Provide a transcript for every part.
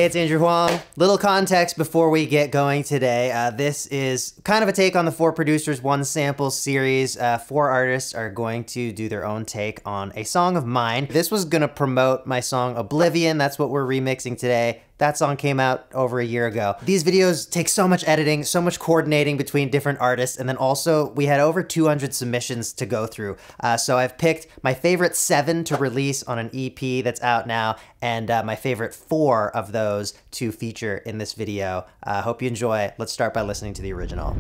Hey, it's Andrew Huang. Little context before we get going today. This is kind of a take on the 4 Producers, 1 Sample series. 4 artists are going to do their own take on a song of mine. This was gonna promote my song Oblivion. That's what we're remixing today. That song came out over a year ago. These videos take so much editing, so much coordinating between different artists, and then also we had over 200 submissions to go through. So I've picked my favorite 7 to release on an EP that's out now, and my favorite 4 of those to feature in this video. Hope you enjoy. Let's start by listening to the original.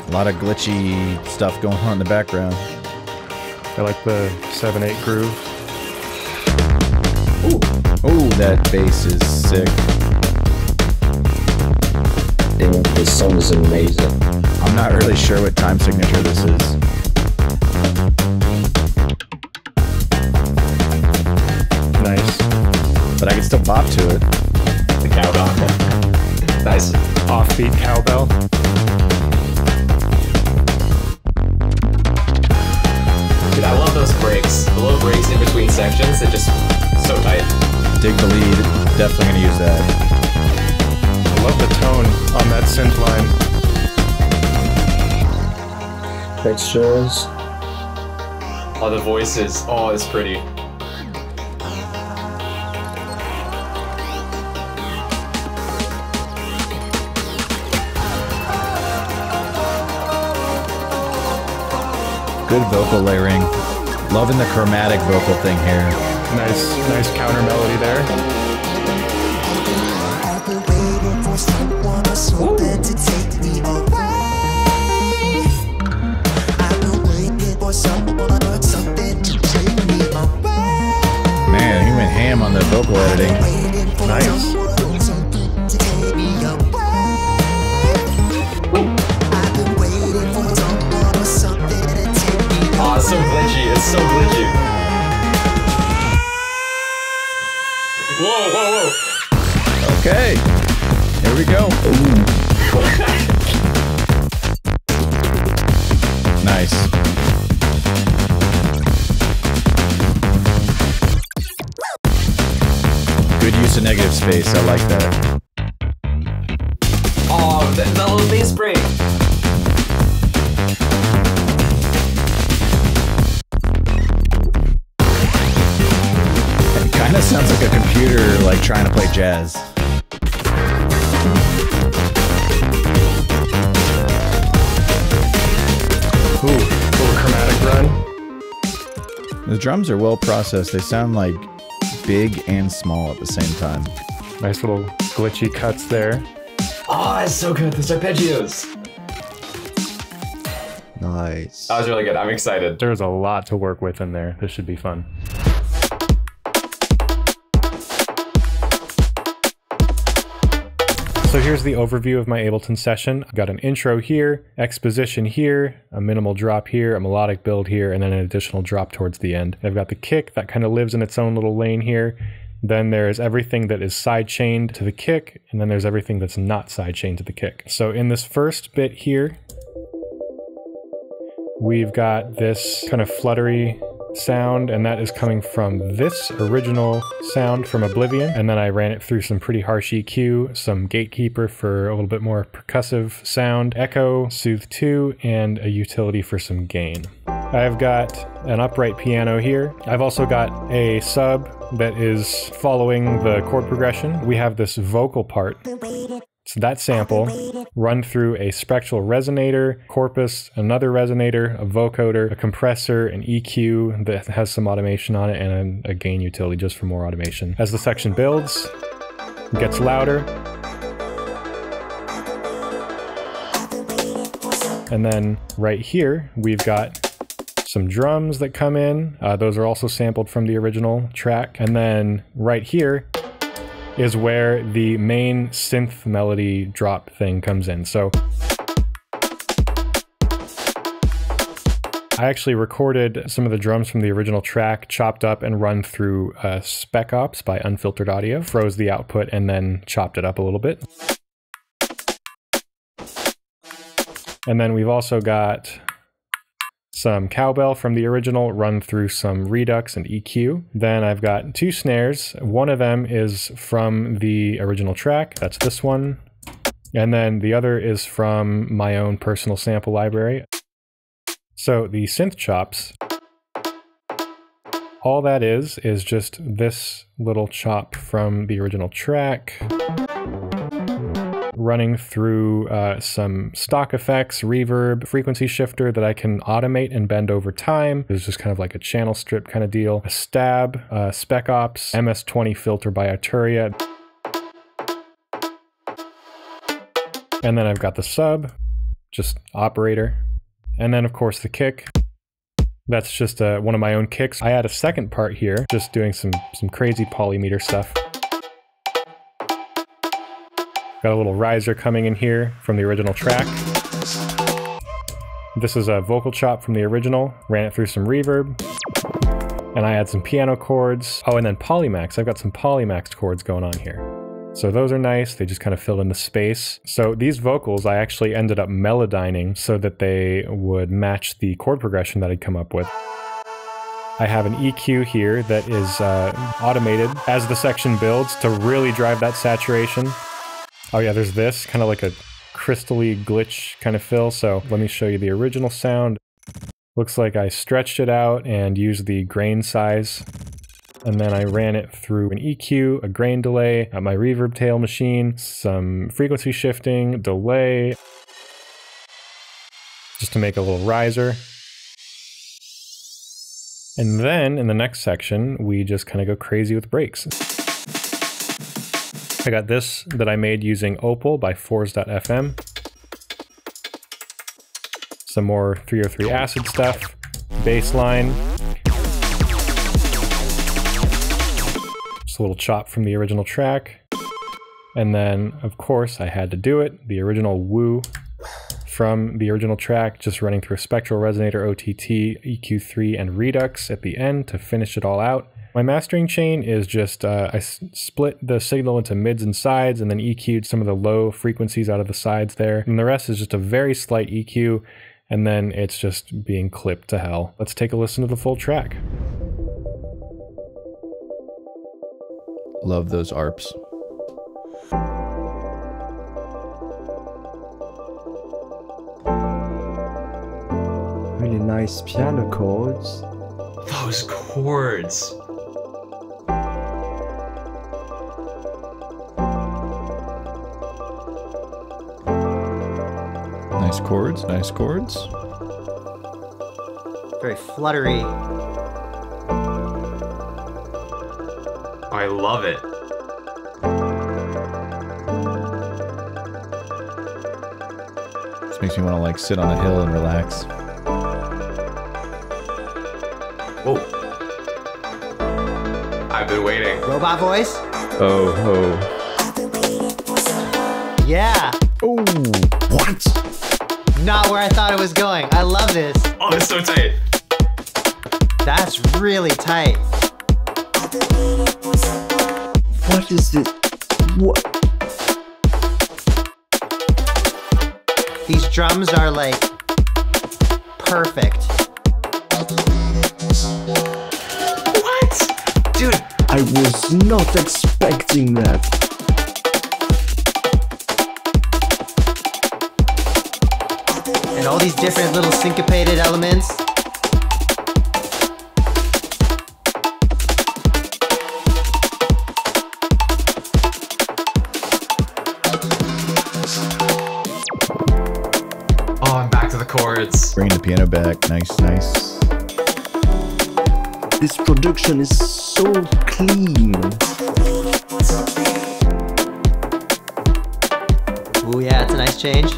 A lot of glitchy stuff going on in the background. I like the 7/8 groove. Ooh. Oh, that bass is sick. This song is amazing. I'm not really sure what time signature this is. Nice. But I can still bop to it. The cowbell. Nice. Offbeat cowbell. Dude, I love those breaks. The little breaks in between sections, they're just so tight. Dig the lead, definitely gonna use that. I love the tone on that synth line. Textures. Oh, the voices. Oh, it's pretty. Good vocal layering. Loving the chromatic vocal thing here. Nice counter melody there. Man, he went ham on the vocal editing. Nice. Oh, it's so glitchy. It's so glitchy. Whoa, whoa, whoa. Okay, here we go. Nice. Good use of negative space, I like that. Oh, the little bass break. It kind of sounds like a computer, like trying to play jazz. Ooh, little chromatic run. The drums are well processed. They sound like big and small at the same time. Nice little glitchy cuts there. Oh, it's so good. The arpeggios. Nice. That was really good. I'm excited. There's a lot to work with in there. This should be fun. So here's the overview of my Ableton session. I've got an intro here, exposition here, a minimal drop here, a melodic build here, and then an additional drop towards the end. I've got the kick that kind of lives in its own little lane here. Then there's everything that is sidechained to the kick, and then there's everything that's not sidechained to the kick. So in this first bit here, we've got this kind of fluttery sound, and that is coming from this original sound from Oblivion, and then I ran it through some pretty harsh EQ, some gatekeeper for a little bit more percussive sound, echo, soothe 2, and a utility for some gain. I've got an upright piano here. I've also got a sub that is following the chord progression. We have this vocal part. So that sample run through a spectral resonator, corpus, another resonator, a vocoder, a compressor, an EQ that has some automation on it, and a gain utility just for more automation. As the section builds, it gets louder. And then right here, we've got some drums that come in. Those are also sampled from the original track. And then right here is where the main synth melody drop thing comes in. So I actually recorded some of the drums from the original track, chopped up and run through Spec Ops by Unfiltered Audio, froze the output, and then chopped it up a little bit. And then we've also got some cowbell from the original run through some redux and EQ. Then I've got 2 snares. One of them is from the original track. That's this one. And then the other is from my own personal sample library. So the synth chops, all that is just this little chop from the original track, running through some stock effects, reverb, frequency shifter that I can automate and bend over time. It's just kind of like a channel strip kind of deal. A stab, spec ops, MS-20 filter by Arturia. And then I've got the sub, just operator. And then of course the kick. That's just one of my own kicks. I add a second part here, just doing some crazy polymeter stuff. Got a little riser coming in here from the original track. This is a vocal chop from the original. Ran it through some reverb. And I add some piano chords. Oh, and then polymax. I've got some polymaxed chords going on here. So those are nice. They just kind of fill in the space. So these vocals I actually ended up melodyning so that they would match the chord progression that I'd come up with. I have an EQ here that is automated as the section builds to really drive that saturation. Oh yeah, there's this, kind of like a crystally glitch kind of fill. So let me show you the original sound. Looks like I stretched it out and used the grain size. And then I ran it through an EQ, a grain delay, my reverb tail machine, some frequency shifting, delay, just to make a little riser. And then in the next section, we just kind of go crazy with breaks. I got this that I made using Opal by Fours.fm. Some more 303 acid stuff, bass line. A little chop from the original track. And then of course I had to do it, the original woo from the original track, just running through a spectral resonator, OTT, EQ3 and redux at the end to finish it all out. My mastering chain is just I split the signal into mids and sides and then EQ'd some of the low frequencies out of the sides there, and the rest is just a very slight EQ, and then it's just being clipped to hell. Let's take a listen to the full track. Love those ARPs. Really nice piano chords. Those chords. Nice chords, nice chords. Very fluttery. I love it. This makes me want to like sit on a hill and relax. Whoa. I've been waiting. Robot voice? Oh, Yeah. oh. What? Not where I thought it was going. I love this. Oh, it's so tight. That's really tight. What is this? What? These drums are like perfect. What? Dude. I was not expecting that. And all these different little syncopated elements. Oh, I'm back to the chords. Bring the piano back. Nice, nice. This production is so clean. Ooh, yeah, it's a nice change.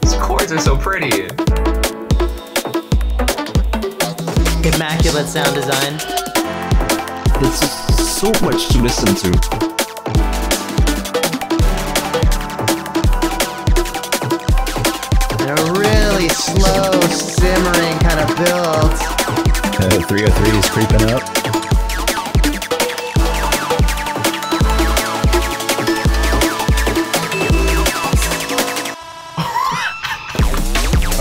These chords are so pretty. Immaculate sound design. There's just so much to listen to. And a really slow, simmering kind of build. 303 is creeping up.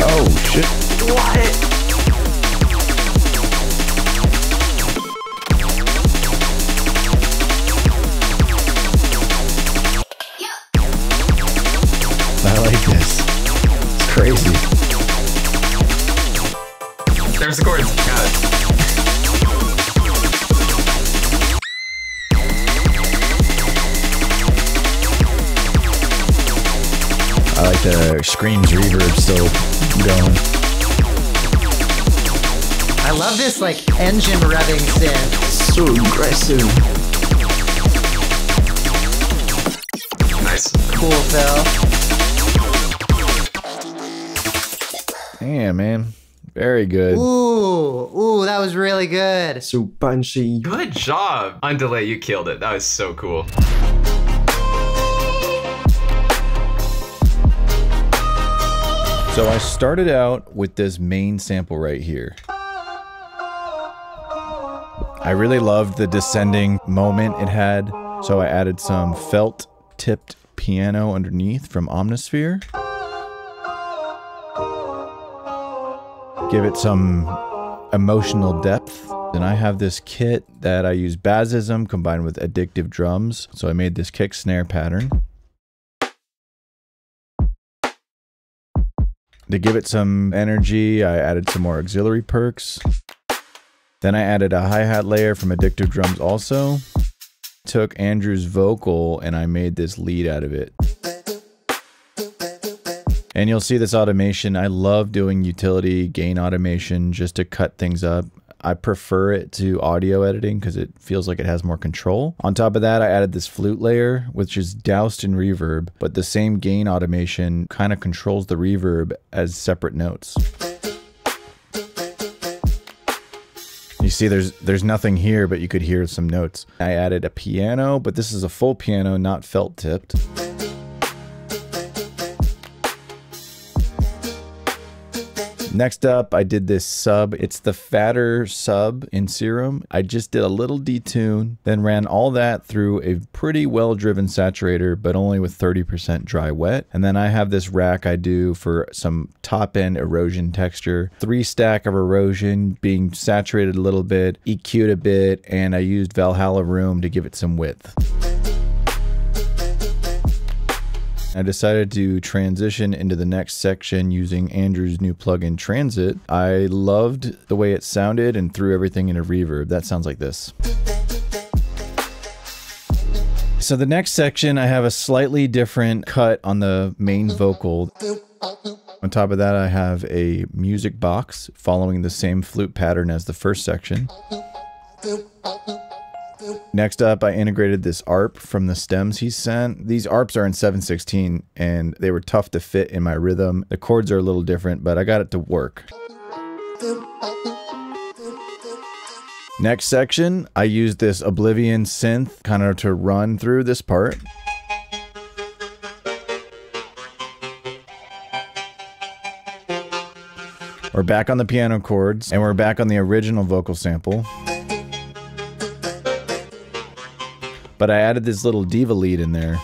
Oh, shit. The screams reverb still going. I love this like engine revving synth. So aggressive. Nice. Cool, Phil. Damn, man. Very good. Ooh, that was really good. So punchy. Good job. Undulae, you killed it. That was so cool. So I started out with this main sample right here. I really loved the descending moment it had, so I added some felt tipped piano underneath from Omnisphere. Give it some emotional depth. Then I have this kit that I use Basism combined with addictive drums, so I made this kick snare pattern. To give it some energy, I added some more auxiliary perks. Then I added a hi-hat layer from Addictive Drums also. Took Andrew's vocal and I made this lead out of it. And you'll see this automation. I love doing utility gain automation just to cut things up. I prefer it to audio editing because it feels like it has more control. On top of that, I added this flute layer, which is doused in reverb, but the same gain automation kind of controls the reverb as separate notes. You see there's nothing here, but you could hear some notes. I added a piano, but this is a full piano, not felt tipped. Next up, I did this sub. It's the fatter sub in Serum. I just did a little detune, then ran all that through a pretty well-driven saturator, but only with 30% dry wet. And then I have this rack I do for some top-end erosion texture. 3 stack of erosion being saturated a little bit, EQ'd a bit, and I used Valhalla Room to give it some width. I decided to transition into the next section using Andrew's new plugin Transit. I loved the way it sounded and threw everything into reverb. That sounds like this. So the next section, I have a slightly different cut on the main vocal. On top of that, I have a music box following the same flute pattern as the first section. Next up, I integrated this ARP from the stems he sent. These ARPs are in 7/16 and they were tough to fit in my rhythm. The chords are a little different, but I got it to work. Next section, I used this Oblivion synth kind of to run through this part. We're back on the piano chords and we're back on the original vocal sample. But I added this little diva lead in there.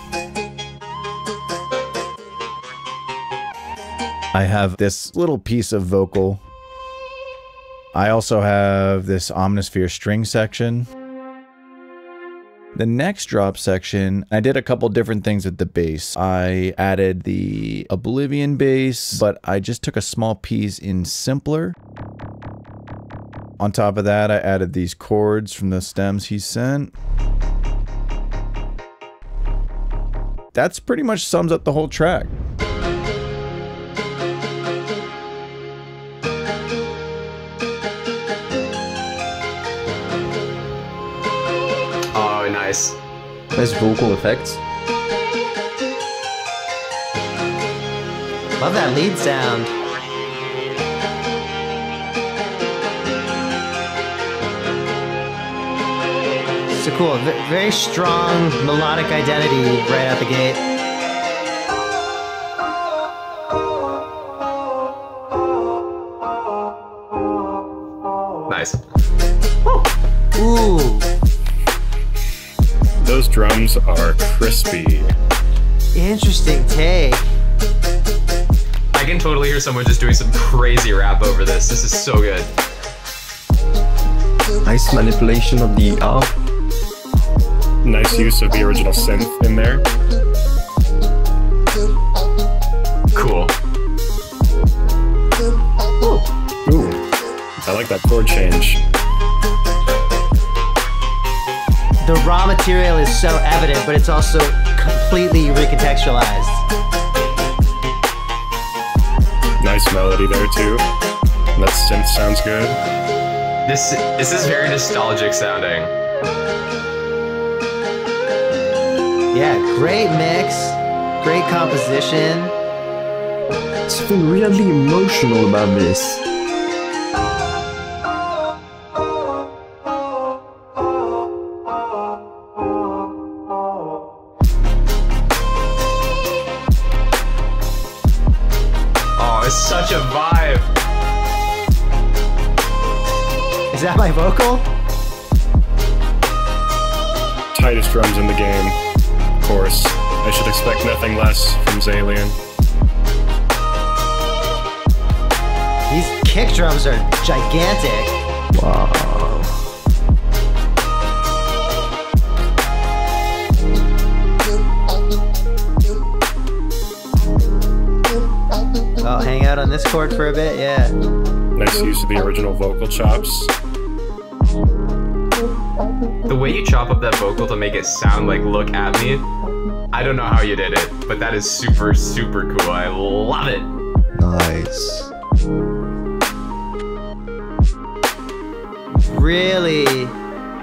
I have this little piece of vocal. I also have this Omnisphere string section. The next drop section, I did a couple different things with the bass. I added the Oblivion bass, but I just took a small piece in simpler. On top of that, I added these chords from the stems he sent. That's pretty much sums up the whole track. Oh, nice. Nice vocal effects. Love that lead sound. So cool, very strong melodic identity right out the gate. Nice. Ooh, Those drums are crispy. interesting take. I can totally hear someone just doing some crazy rap over this. This is so good. Nice manipulation of the ARP. Nice use of the original synth in there. Cool. Ooh, I like that chord change. The raw material is so evident, but it's also completely recontextualized. Nice melody there too. And that synth sounds good. This is very nostalgic sounding. Yeah, great mix, great composition. It's something really emotional about this. Oh, it's such a vibe. Is that my vocal? Tightest drums in the game. Of course, I should expect nothing less from ZAYLiEN. These kick drums are gigantic. Wow. Oh, hang out on this chord for a bit, yeah. Nice use of the original vocal chops. The way you chop up that vocal to make it sound like "Look at Me," I don't know how you did it, but that is super, super cool. I love it. Nice. Really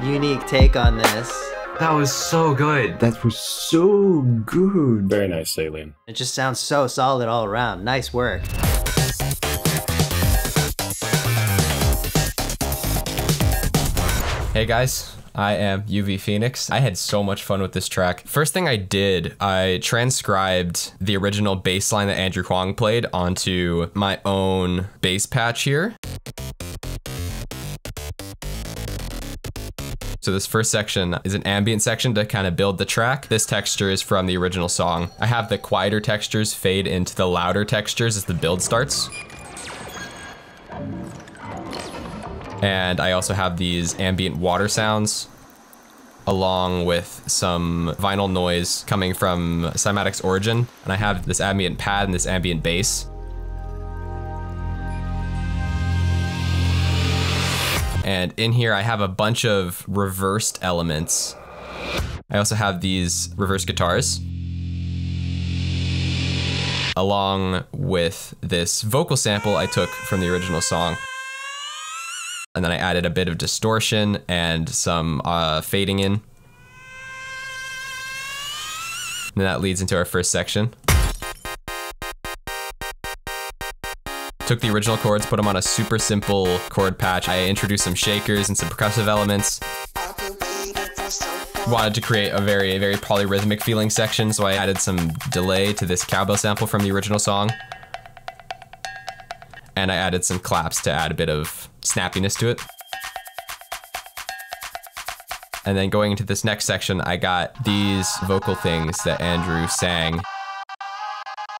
unique take on this. That was so good. That was so good. Very nice, ZAYLiEN. It just sounds so solid all around. Nice work. Hey guys, I am UV Phoenix. I had so much fun with this track. First thing I did, I transcribed the original bass line that Andrew Huang played onto my own bass patch here. So this first section is an ambient section to kind of build the track. This texture is from the original song. I have the quieter textures fade into the louder textures as the build starts. And I also have these ambient water sounds along with some vinyl noise coming from Cymatic's Origin. And I have this ambient pad and this ambient bass. And in here I have a bunch of reversed elements. I also have these reverse guitars along with this vocal sample I took from the original song. And then I added a bit of distortion and some fading in. And that leads into our first section. Took the original chords, put them on a super simple chord patch. I introduced some shakers and some percussive elements. Wanted to create a very, very polyrhythmic feeling section, so I added some delay to this cowbell sample from the original song. And I added some claps to add a bit of snappiness to it. And then going into this next section, I got these vocal things that Andrew sang,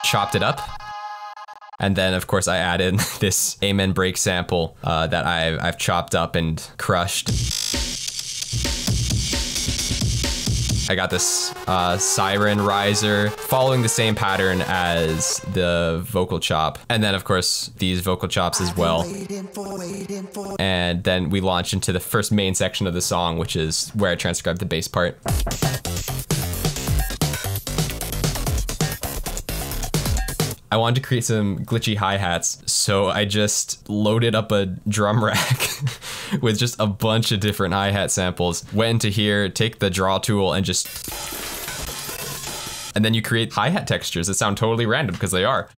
chopped it up. And then of course I added this Amen break sample that I've chopped up and crushed. I got this siren riser following the same pattern as the vocal chop. And then of course these vocal chops as well. And then we launch into the first main section of the song, which is where I transcribed the bass part. I wanted to create some glitchy hi-hats, so I just loaded up a drum rack with just a bunch of different hi-hat samples. Went into here, take the draw tool and just... And then you create hi-hat textures that sound totally random, because they are.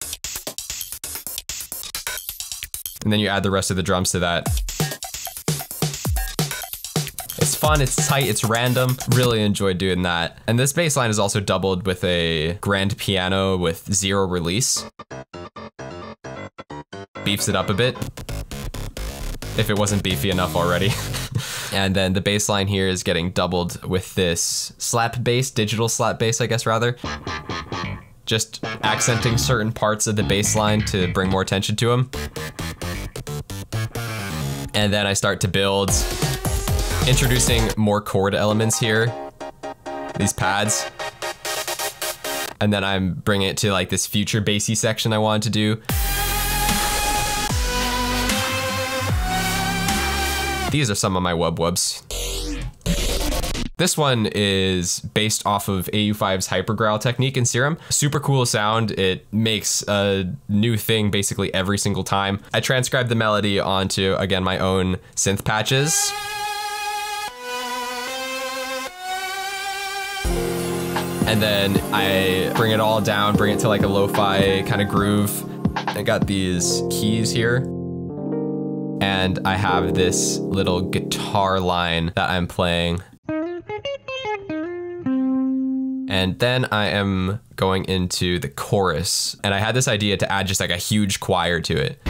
And then you add the rest of the drums to that. It's fun, it's tight, it's random. Really enjoyed doing that. And this bass line is also doubled with a grand piano with 0 release. Beefs it up a bit, if it wasn't beefy enough already. And then the bass line here is getting doubled with this slap bass, digital slap bass, I guess rather. Just accenting certain parts of the bass line to bring more attention to them. And then I start to build, introducing more chord elements here, these pads. And then I'm bringing it to like this future bassy section I wanted to do. These are some of my wub-wubs. This one is based off of AU5's hypergrowl technique in Serum. Super cool sound. It makes a new thing basically every single time. I transcribed the melody onto, again, my own synth patches. And then I bring it all down, bring it to like a lo-fi kind of groove. I got these keys here. And I have this little guitar line that I'm playing. And then I am going into the chorus. And I had this idea to add just like a huge choir to it.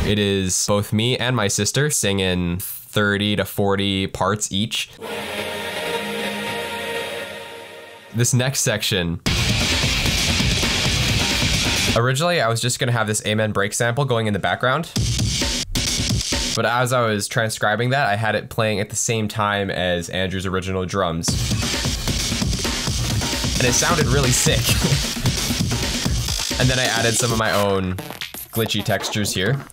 It is both me and my sister singing 30 to 40 parts each. This next section. Originally, I was just gonna have this Amen break sample going in the background. But as I was transcribing that, I had it playing at the same time as Andrew's original drums. And it sounded really sick. And then I added some of my own glitchy textures here.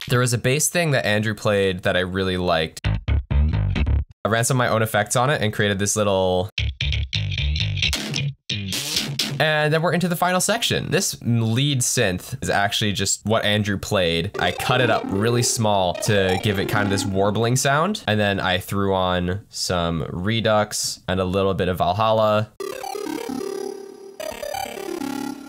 There was a bass thing that Andrew played that I really liked. I ran some of my own effects on it and created this little... And then we're into the final section. This lead synth is actually just what Andrew played. I cut it up really small to give it kind of this warbling sound. And then I threw on some Redux and a little bit of Valhalla.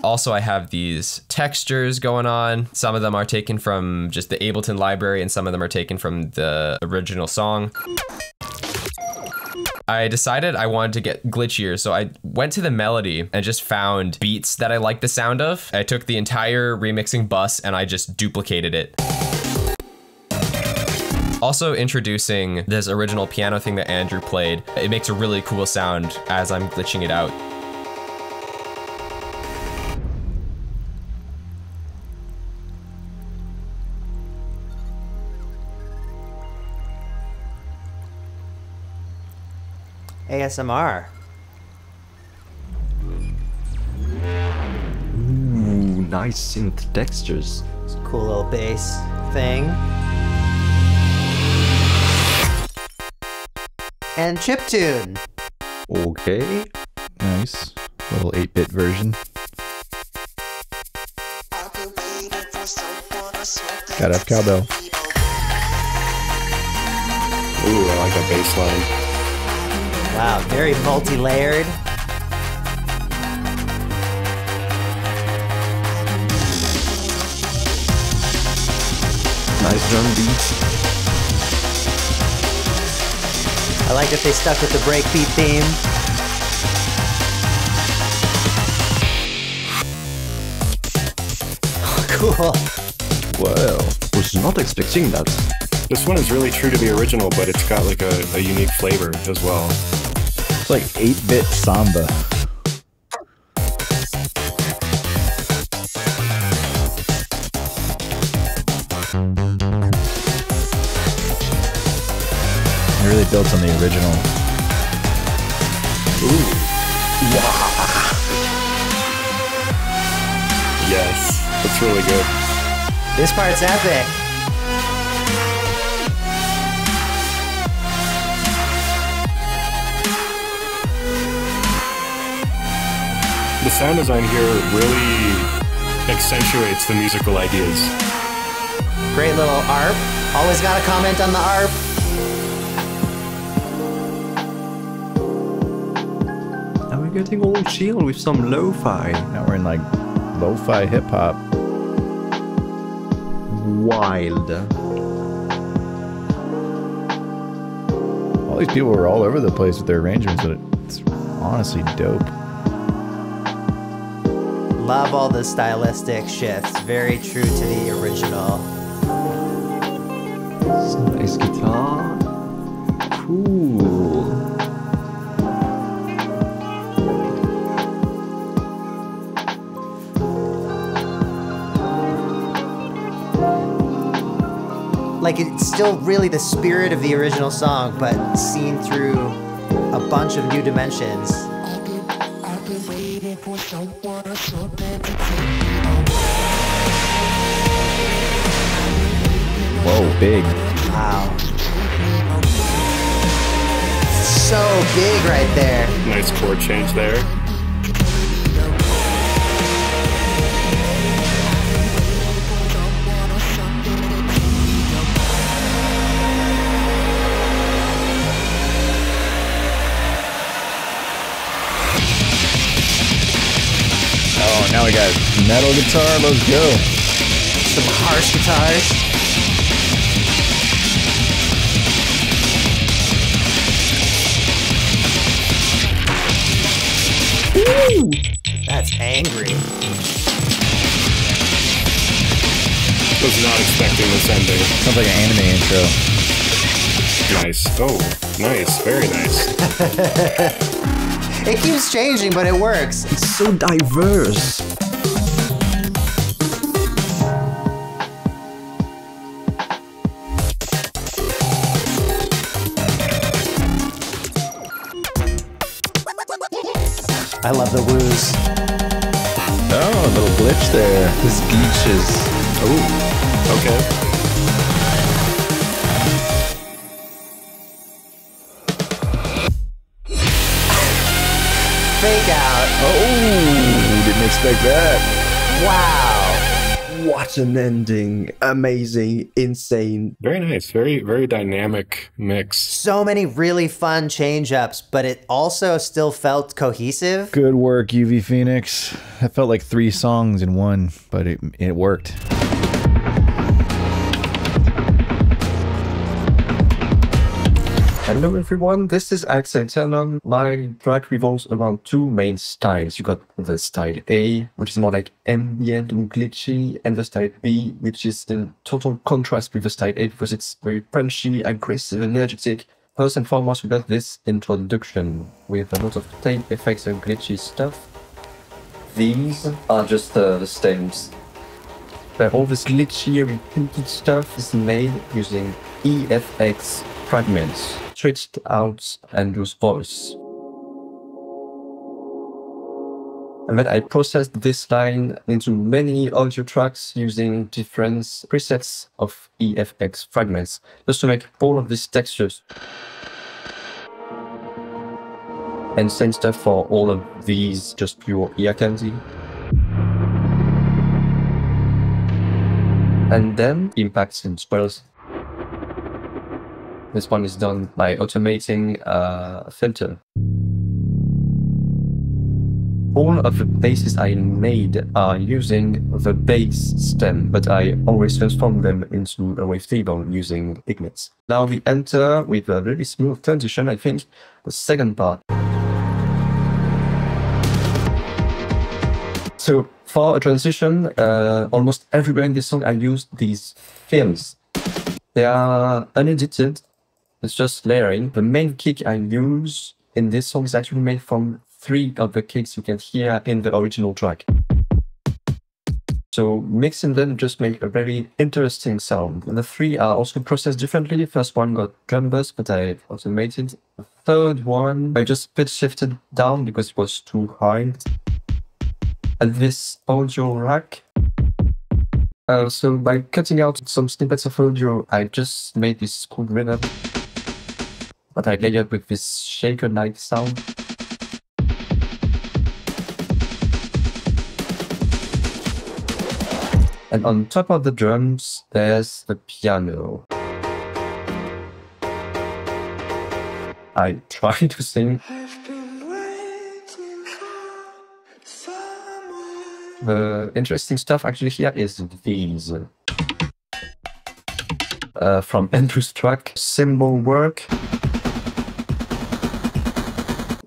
Also, I have these textures going on. Some of them are taken from just the Ableton library and some of them are taken from the original song. I decided I wanted to get glitchier, so I went to the melody and just found beats that I liked the sound of. I took the entire remixing bus and I just duplicated it. Also introducing this original piano thing that Andrew played. It makes a really cool sound as I'm glitching it out. ASMR. Ooh, nice synth textures. It's a cool little bass thing. And chiptune. Okay. Nice. Little 8-bit version. Gotta have cowbell. Ooh, I like that bass line. Wow, very multi-layered. Nice drum beat. I like that they stuck with the breakbeat theme. Cool. Wow. Was not expecting that. This one is really true to the original, but it's got like a unique flavor as well. It's like 8-bit samba. It really built on the original. Ooh. Wow. Yes, that's really good. This part's epic. The sound design here really accentuates the musical ideas. Great little ARP. Always gotta comment on the ARP. Now we're getting all chill with some lo-fi. Now we're in like lo-fi hip-hop. Wild. All these people were all over the place with their arrangements, but it's honestly dope. Love all the stylistic shifts. Very true to the original. Nice guitar. Cool. Like, it's still really the spirit of the original song, but seen through a bunch of new dimensions. Whoa, big. Wow. Wow. So big right there. Nice chord change there. Oh, now we got metal guitar. Let's go. Some harsh guitars. Woo! That's angry. Was not expecting this ending. Sounds like an anime intro. Nice. Oh, nice. Very nice. It keeps changing, but it works. It's so diverse. I love the woos. Oh, a little glitch there. This glitches. Oh, okay. Fake out. Oh, didn't expect that. Wow. What an ending. Amazing. Insane. Very nice. Very, very dynamic mix. So many really fun change-ups, but it also still felt cohesive. Good work, UV Phoenix. That felt like 3 songs in one, but it worked. Hello everyone, this is aeternum. My track revolves around 2 main styles. You got the style A, which is more like ambient and glitchy, and the style B, which is in total contrast with the style A because it's very punchy, aggressive, energetic. First and foremost, we got this introduction with a lot of tape effects and glitchy stuff. These are just the stems. But all this glitchy, repeated stuff is made using EFX fragments, stretched out Andrew's voice. And then I processed this line into many audio tracks using different presets of EFX fragments, just to make all of these textures. And same stuff for all of these, just pure ear candy. And then impacts and swells. This one is done by automating a filter. All of the basses I made are using the bass stem, but I always transform them into a wavetable using Ignits. Now we enter with a really smooth transition, I think, the second part. So for a transition, almost everywhere in this song I used these films. They are unedited. It's just layering. The main kick I use in this song is actually made from 3 of the kicks you can hear in the original track. So mixing them just make a very interesting sound. And the 3 are also processed differently. The first one got drum bass, but I automated. The third one, I just pitch shifted down because it was too high. And this audio rack. So by cutting out some snippets of audio, I just made this cool rhythm. But I layered with this shaker-like sound. And on top of the drums, there's the piano. I try to sing. The interesting stuff actually here is these. From Andrew's track, cymbal work.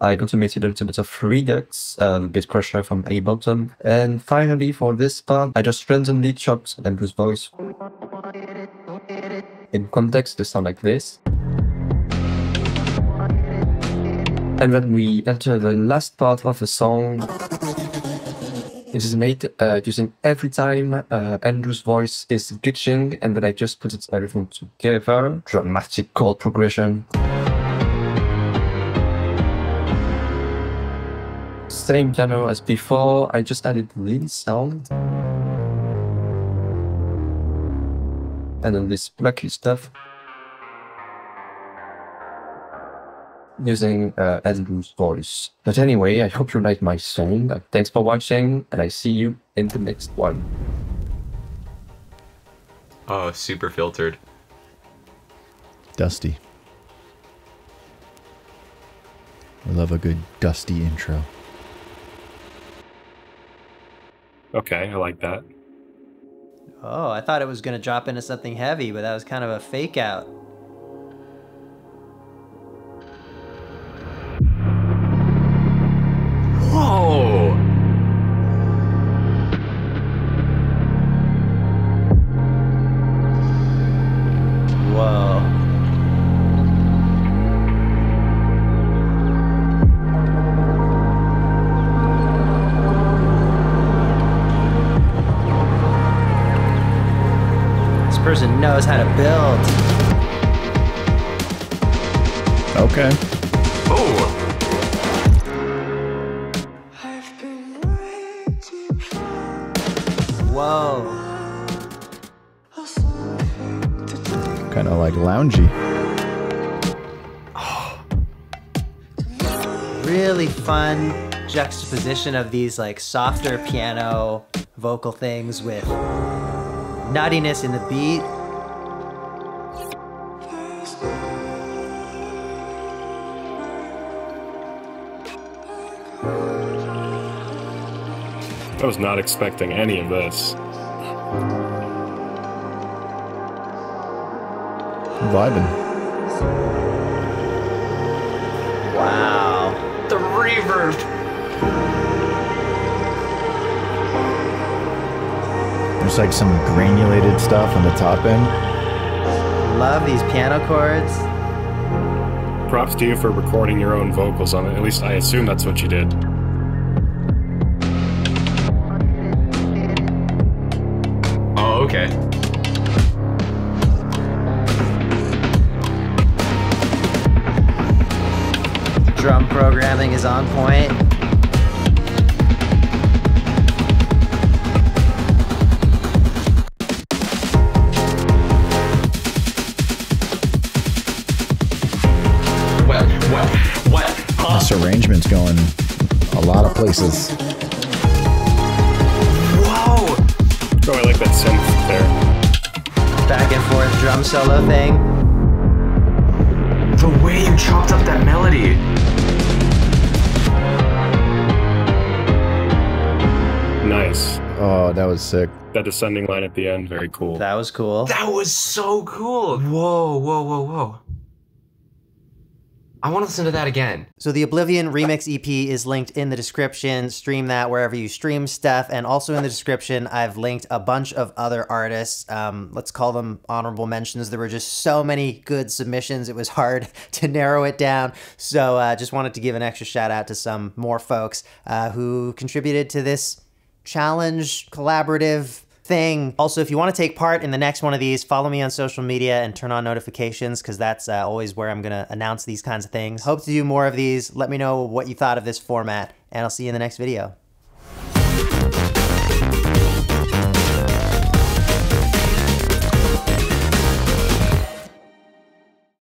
I automated a little bit of Redux, bit crusher from Ableton. And finally, for this part, I just randomly chopped Andrew's voice. In context, they sound like this. And then we enter the last part of the song. It is made using every time Andrew's voice is glitching, and then I just put everything together. Dramatic chord progression. Same piano as before, I just added lead sound. And then this plucky stuff. using Andrew's voice. But anyway, I hope you like my song. Thanks for watching, and I see you in the next one. Oh, super filtered. Dusty. I love a good dusty intro. Okay, I like that. Oh, I thought it was going to drop into something heavy, but that was kind of a fake out. Whoa! Whoa. This person knows how to build. Okay. Oh! Whoa. Kind of like loungy. Really fun juxtaposition of these like softer piano vocal things with nuttiness in the beat. I was not expecting any of this. Vibing. Wow. The reverb! There's like some granulated stuff on the top end. Love these piano chords. Props to you for recording your own vocals on it. At least I assume that's what you did. Oh, okay. Drum programming is on point. What? This arrangement's going a lot of places. Whoa! Oh, I like that synth there. Back and forth drum solo thing. The way you chopped up that melody. Nice. Oh, that was sick. That descending line at the end, very cool. That was cool. That was so cool. Whoa, whoa, whoa, whoa. I want to listen to that again. So the Oblivion Remix EP is linked in the description. Stream that wherever you stream stuff. And also in the description, I've linked a bunch of other artists. Let's call them honorable mentions. There were just so many good submissions. It was hard to narrow it down. So just wanted to give an extra shout out to some more folks who contributed to this challenge collaborative thing. Also, if you want to take part in the next one of these, follow me on social media and turn on notifications because that's always where I'm going to announce these kinds of things. Hope to do more of these. Let me know what you thought of this format, and I'll see you in the next video.